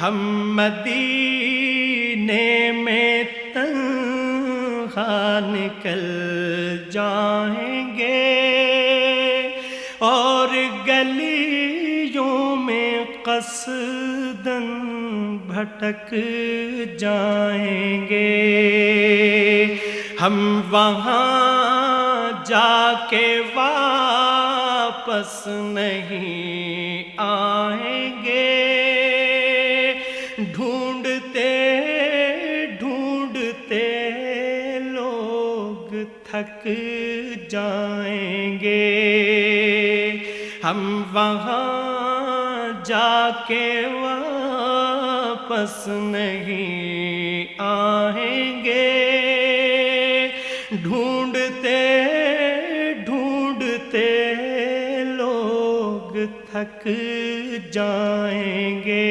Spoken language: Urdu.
ہم مدینے میں تنہا نکل جائیں گے اور گلیوں میں قصداً بھٹک جائیں گے. ہم وہاں جا کے واپس نہیں آئیں گے. ڈھونڈتے ڈھونڈتے لوگ تھک جائیں گے. ہم وہاں جا کے واپس نہیں آئیں گے. ڈھونڈتے ڈھونڈتے لوگ تھک جائیں گے.